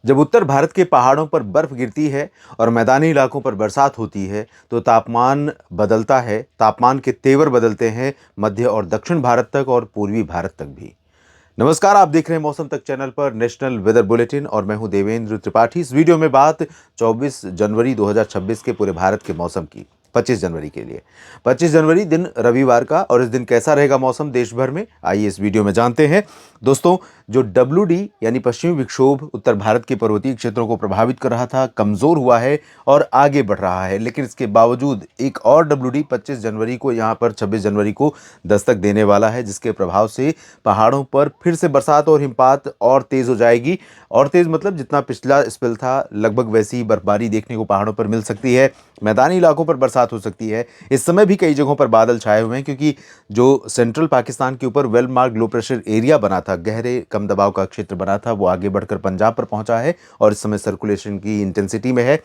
जब उत्तर भारत के पहाड़ों पर बर्फ गिरती है और मैदानी इलाकों पर बरसात होती है तो तापमान बदलता है। तापमान के तेवर बदलते हैं मध्य और दक्षिण भारत तक और पूर्वी भारत तक भी। नमस्कार, आप देख रहे हैं मौसम तक चैनल पर नेशनल वेदर बुलेटिन और मैं हूं देवेंद्र त्रिपाठी। इस वीडियो में बात 24 जनवरी 2026 के पूरे भारत के मौसम की। 25 जनवरी के लिए 25 जनवरी दिन रविवार का, और इस दिन कैसा रहेगा मौसम देश भर में, आइए इस वीडियो में जानते हैं। दोस्तों, जो WD यानी पश्चिमी विक्षोभ उत्तर भारत के पर्वतीय क्षेत्रों को प्रभावित कर रहा था, कमजोर हुआ है और आगे बढ़ रहा है। लेकिन इसके बावजूद एक और WD 25 जनवरी को यहाँ पर 26 जनवरी को दस्तक देने वाला है, जिसके प्रभाव से पहाड़ों पर फिर से बरसात और हिमपात और तेज हो जाएगी। और तेज मतलब जितना पिछला स्पेल था लगभग वैसी ही बर्फबारी देखने को पहाड़ों पर मिल सकती है। मैदानी इलाकों पर बरसात हो सकती है। इस समय भी कई जगहों पर बादल छाए हुए हैं, क्योंकि जो सेंट्रल पाकिस्तान के ऊपर well mark low pressure area बना था, गहरे कम दबाव का क्षेत्र बना था, वो आगे बढ़कर पंजाब पर पहुंचा है और इस समय सर्कुलेशन की इंटेंसिटी में है।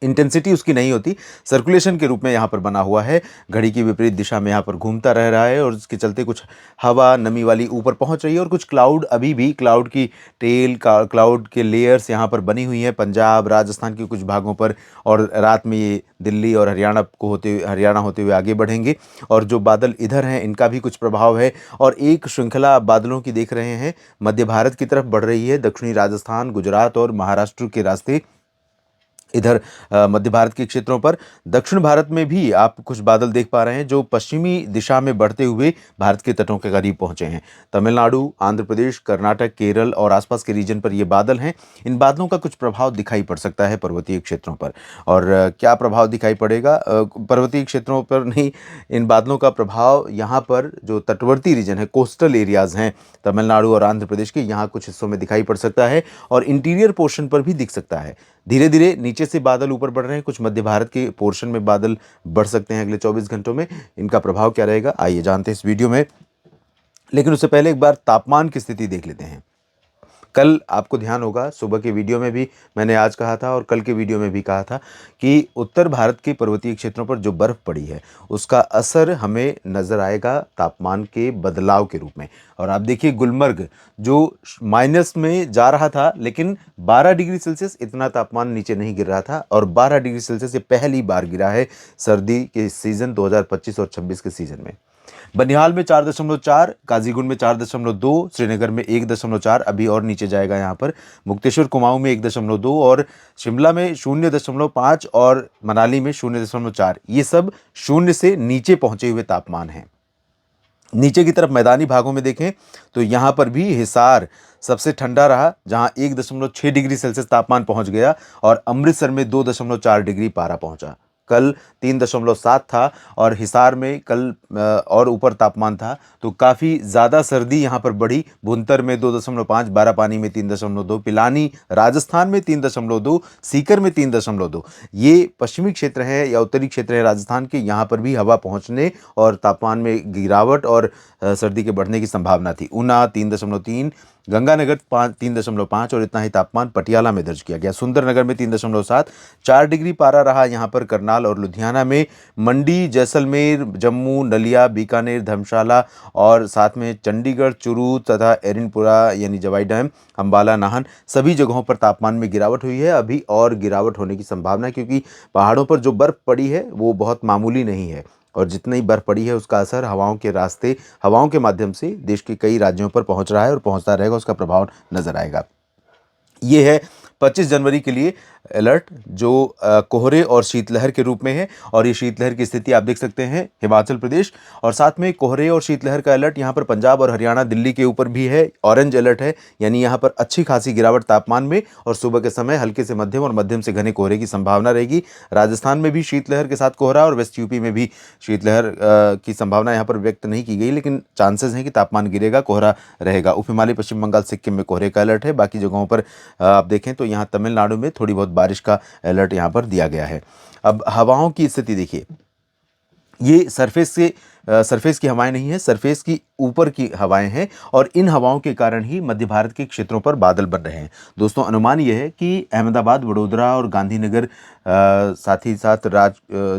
इंटेंसिटी उसकी नहीं होती, सर्कुलेशन के रूप में यहाँ पर बना हुआ है। घड़ी की विपरीत दिशा में यहाँ पर घूमता रह रहा है और इसके चलते कुछ हवा नमी वाली ऊपर पहुँच रही है और कुछ क्लाउड, अभी भी क्लाउड की टेल क्लाउड के लेयर्स यहाँ पर बनी हुई हैं पंजाब राजस्थान के कुछ भागों पर। और रात में ये दिल्ली और हरियाणा होते हुए आगे बढ़ेंगे। और जो बादल इधर हैं इनका भी कुछ प्रभाव है और एक श्रृंखला बादलों की देख रहे हैं मध्य भारत की तरफ बढ़ रही है। दक्षिणी राजस्थान, गुजरात और महाराष्ट्र के रास्ते इधर मध्य भारत के क्षेत्रों पर। दक्षिण भारत में भी आप कुछ बादल देख पा रहे हैं जो पश्चिमी दिशा में बढ़ते हुए भारत के तटों के करीब पहुंचे हैं। तमिलनाडु, आंध्र प्रदेश, कर्नाटक, केरल और आसपास के रीजन पर ये बादल हैं। इन बादलों का कुछ प्रभाव दिखाई पड़ सकता है पर्वतीय क्षेत्रों पर। और क्या प्रभाव दिखाई पड़ेगा? पर्वतीय क्षेत्रों पर नहीं, इन बादलों का प्रभाव यहाँ पर जो तटवर्ती रीजन है, कोस्टल एरियाज हैं तमिलनाडु और आंध्र प्रदेश के, यहाँ कुछ हिस्सों में दिखाई पड़ सकता है और इंटीरियर पोर्शन पर भी दिख सकता है। धीरे धीरे नीचे से बादल ऊपर बढ़ रहे हैं, कुछ मध्य भारत के पोर्शन में बादल बढ़ सकते हैं अगले 24 घंटों में। इनका प्रभाव क्या रहेगा आइए जानते हैं इस वीडियो में। लेकिन उससे पहले एक बार तापमान की स्थिति देख लेते हैं। कल आपको ध्यान होगा, सुबह के वीडियो में भी मैंने आज कहा था और कल के वीडियो में भी कहा था कि उत्तर भारत के पर्वतीय क्षेत्रों पर जो बर्फ़ पड़ी है उसका असर हमें नज़र आएगा तापमान के बदलाव के रूप में। और आप देखिए, गुलमर्ग जो माइनस में जा रहा था, लेकिन 12 डिग्री सेल्सियस इतना तापमान नीचे नहीं गिर रहा था, और 12 डिग्री सेल्सियस ये पहली बार गिरा है सर्दी के सीज़न 2025 और 26 के सीज़न में। बनिहाल में 4.4, काजीगुंड में 4.2, श्रीनगर में 1.4, अभी और नीचे जाएगा यहाँ पर। मुक्तेश्वर कुमाऊं में 1.2 और शिमला में 0.5 और मनाली में 0.4। ये सब शून्य से नीचे पहुंचे हुए तापमान हैं। नीचे की तरफ मैदानी भागों में देखें तो यहाँ पर भी हिसार सबसे ठंडा रहा, जहाँ 1.6 डिग्री सेल्सियस तापमान पहुँच गया, और अमृतसर में 2.4 डिग्री पारा पहुँचा। कल 3.7 था और हिसार में कल और ऊपर तापमान था, तो काफ़ी ज़्यादा सर्दी यहाँ पर बढ़ी। भुंतर में 2.5, बारापानी में 3.2, पिलानी राजस्थान में 3.2, सीकर में 3.2। ये पश्चिमी क्षेत्र है या उत्तरी क्षेत्र है राजस्थान के, यहाँ पर भी हवा पहुँचने और तापमान में गिरावट और सर्दी के बढ़ने की संभावना थी। ऊना 3.3, गंगानगर 3.5 और इतना ही तापमान पटियाला में दर्ज किया गया। सुंदरनगर में 3.7, 4 डिग्री पारा रहा यहाँ पर करनाल और लुधियाना में। मंडी, जैसलमेर, जम्मू, नलिया, बीकानेर, धर्मशाला और साथ में चंडीगढ़, चुरू तथा एरनपुरा यानी जवाई डैम, अम्बाला, नाहन, सभी जगहों पर तापमान में गिरावट हुई है। अभी और गिरावट होने की संभावना है, क्योंकि पहाड़ों पर जो बर्फ़ पड़ी है वो बहुत मामूली नहीं है, और जितनी बर्फ पड़ी है उसका असर हवाओं के रास्ते, हवाओं के माध्यम से देश के कई राज्यों पर पहुंच रहा है और पहुंचता रहेगा, उसका प्रभाव नजर आएगा। ये है 25 जनवरी के लिए अलर्ट, जो कोहरे और शीतलहर के रूप में है। और ये शीतलहर की स्थिति आप देख सकते हैं हिमाचल प्रदेश, और साथ में कोहरे और शीतलहर का अलर्ट यहाँ पर पंजाब और हरियाणा, दिल्ली के ऊपर भी है। ऑरेंज अलर्ट है, यानी यहाँ पर अच्छी खासी गिरावट तापमान में, और सुबह के समय हल्के से मध्यम और मध्यम से घने कोहरे की संभावना रहेगी। राजस्थान में भी शीतलहर के साथ कोहरा और वेस्ट यूपी में भी शीतलहर की संभावना यहाँ पर व्यक्त नहीं की गई, लेकिन चांसेस हैं कि तापमान गिरेगा, कोहरा रहेगा। उप हिमालय, पश्चिम बंगाल, सिक्किम में कोहरे का अलर्ट है। बाकी जगहों पर आप देखें तो यहाँ तमिलनाडु में थोड़ी बहुत बारिश का अलर्ट यहाँ पर दिया गया है। अब हवाओं की स्थिति देखिए, ये सरफेस से सरफेस की हवाएं नहीं है, सरफेस की ऊपर की हवाएं हैं और इन हवाओं के कारण ही मध्य भारत के क्षेत्रों पर बादल बन रहे हैं। दोस्तों, अनुमान यह है कि अहमदाबाद, वडोदरा और गांधीनगर, साथ ही साथ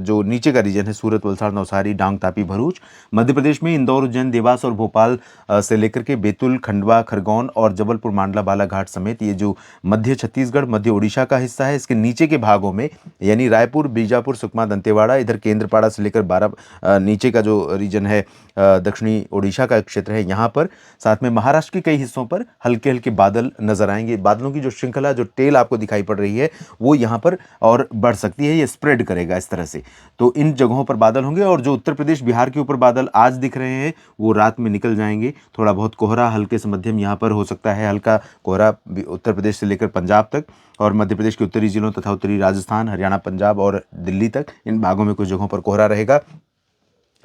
जो नीचे का रीजन है, सूरत, वलसाड़, नवसारी, डांग, तापी, भरूच, मध्य प्रदेश में इंदौर, उज्जैन, देवास और भोपाल से लेकर के बैतूल, खंडवा, खरगोन और जबलपुर, मांडला, बालाघाट समेत ये जो मध्य छत्तीसगढ़, मध्य ओडिशा का हिस्सा है, इसके नीचे के भागों में यानी रायपुर, बीजापुर, सुकमा, दंतेवाड़ा, इधर केंद्रपाड़ा से लेकर नीचे का जो रीजन है, दक्षिणी ओडिशा का क्षेत्र है, यहाँ पर, साथ में महाराष्ट्र के कई हिस्सों पर हल्के हल्के बादल नजर आएंगे। बादलों की जो श्रृंखला, जो टेल आपको दिखाई पड़ रही है, वो यहाँ पर और बढ़ सकती है, ये स्प्रेड करेगा इस तरह से। तो इन जगहों पर बादल होंगे और जो उत्तर प्रदेश, बिहार के ऊपर बादल आज दिख रहे हैं वो रात में निकल जाएंगे। थोड़ा बहुत कोहरा हल्के से मध्यम यहाँ पर हो सकता है, हल्का कोहरा उत्तर प्रदेश से लेकर पंजाब तक और मध्य प्रदेश के उत्तरी जिलों तथा उत्तरी राजस्थान, हरियाणा, पंजाब और दिल्ली तक, इन भागों में कुछ जगहों पर कोहरा रहेगा।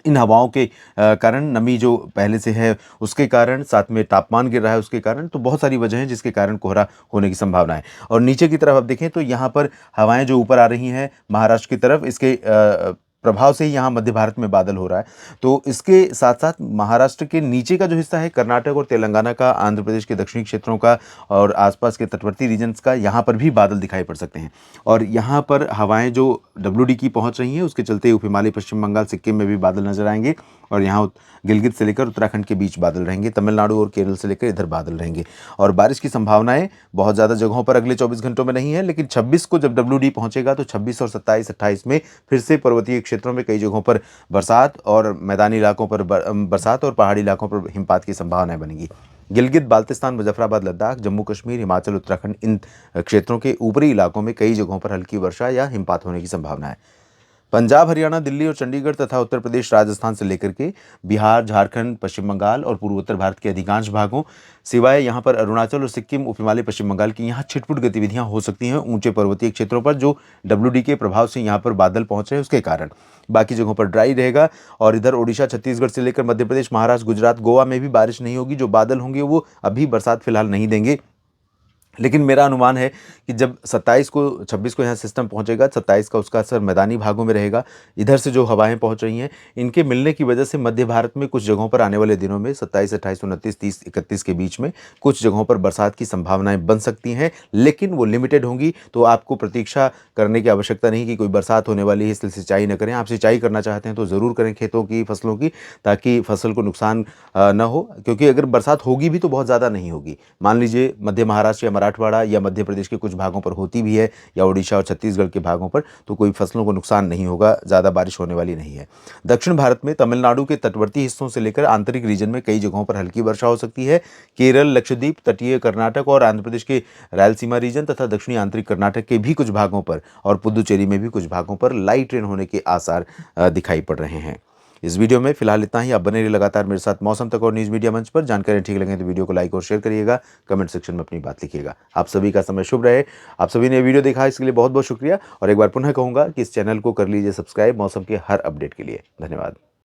इन हवाओं के कारण, नमी जो पहले से है उसके कारण, साथ में तापमान गिर रहा है उसके कारण, तो बहुत सारी वजह हैं जिसके कारण कोहरा होने की संभावना है। और नीचे की तरफ आप देखें तो यहाँ पर हवाएं जो ऊपर आ रही हैं महाराष्ट्र की तरफ, इसके प्रभाव से ही यहाँ मध्य भारत में बादल हो रहा है। तो इसके साथ साथ महाराष्ट्र के नीचे का जो हिस्सा है, कर्नाटक और तेलंगाना का, आंध्र प्रदेश के दक्षिणी क्षेत्रों का और आसपास के तटवर्ती रीजन्स का, यहाँ पर भी बादल दिखाई पड़ सकते हैं। और यहाँ पर हवाएं जो WD की पहुंच रही हैं उसके चलते उप हिमालय, पश्चिम बंगाल, सिक्किम में भी बादल नजर आएंगे और यहाँ गिलगित से लेकर उत्तराखंड के बीच बादल रहेंगे, तमिलनाडु और केरल से लेकर इधर बादल रहेंगे। और बारिश की संभावनाएं बहुत ज़्यादा जगहों पर अगले 24 घंटों में नहीं है, लेकिन 26 को जब WD पहुंचेगा तो 26 और 27, 28 में फिर से पर्वतीय क्षेत्रों में कई जगहों पर बरसात और मैदानी इलाकों पर बरसात और पहाड़ी इलाकों पर हिमपात की संभावनाएं बनेगी। गिलगित, बाल्टिस्तान, मुजफ्फराबाद, लद्दाख, जम्मू कश्मीर, हिमाचल, उत्तराखंड, इन क्षेत्रों के ऊपरी इलाकों में कई जगहों पर हल्की वर्षा या हिमपात होने की संभावना है। पंजाब, हरियाणा, दिल्ली और चंडीगढ़ तथा उत्तर प्रदेश, राजस्थान से लेकर के बिहार, झारखंड, पश्चिम बंगाल और पूर्वोत्तर भारत के अधिकांश भागों, सिवाय यहाँ पर अरुणाचल और सिक्किम, उप हिमालय, पश्चिम बंगाल की, यहाँ छिटपुट गतिविधियाँ हो सकती हैं ऊंचे पर्वतीय क्षेत्रों पर, जो WD के प्रभाव से यहाँ पर बादल पहुँच रहे हैं उसके कारण। बाकी जगहों पर ड्राई रहेगा और इधर ओडिशा, छत्तीसगढ़ से लेकर मध्य प्रदेश, महाराष्ट्र, गुजरात, गोवा में भी बारिश नहीं होगी। जो बादल होंगे वो अभी बरसात फिलहाल नहीं देंगे, लेकिन मेरा अनुमान है कि जब 27 को, 26 को यहाँ सिस्टम पहुँचेगा, 27 का उसका असर मैदानी भागों में रहेगा। इधर से जो हवाएं पहुँच रही हैं, इनके मिलने की वजह से मध्य भारत में कुछ जगहों पर आने वाले दिनों में 27, 28, 29, 30, 31 के बीच में कुछ जगहों पर बरसात की संभावनाएं बन सकती हैं, लेकिन वो लिमिटेड होंगी। तो आपको प्रतीक्षा करने की आवश्यकता नहीं कि कोई बरसात होने वाली है इसलिए सिंचाई न करें। आप सिंचाई करना चाहते हैं तो ज़रूर करें खेतों की, फसलों की, ताकि फसल को नुकसान न हो, क्योंकि अगर बरसात होगी भी तो बहुत ज़्यादा नहीं होगी। मान लीजिए मध्य महाराष्ट्र या मराठवाड़ा या मध्य प्रदेश के कुछ भागों पर होती भी है या ओडिशा और छत्तीसगढ़ के भागों पर, तो कोई फसलों को नुकसान नहीं होगा, ज़्यादा बारिश होने वाली नहीं है। दक्षिण भारत में तमिलनाडु के तटवर्ती हिस्सों से लेकर आंतरिक रीजन में कई जगहों पर हल्की वर्षा हो सकती है। केरल, लक्षद्वीप, तटीय कर्नाटक और आंध्र प्रदेश के रायलसीमा रीजन तथा दक्षिणी आंतरिक कर्नाटक के भी कुछ भागों पर और पुदुचेरी में भी कुछ भागों पर लाइट रेन होने के आसार दिखाई पड़ रहे हैं। इस वीडियो में फिलहाल इतना ही। आप बने रहिए लगातार मेरे साथ मौसम तक और न्यूज़ मीडिया मंच पर। जानकारी ठीक लगे तो वीडियो को लाइक और शेयर करिएगा, कमेंट सेक्शन में अपनी बात लिखिएगा। आप सभी का समय शुभ रहे। आप सभी ने वीडियो देखा इसके लिए बहुत बहुत शुक्रिया और एक बार पुनः कहूँगा कि इस चैनल को कर लीजिए सब्सक्राइब मौसम के हर अपडेट के लिए। धन्यवाद।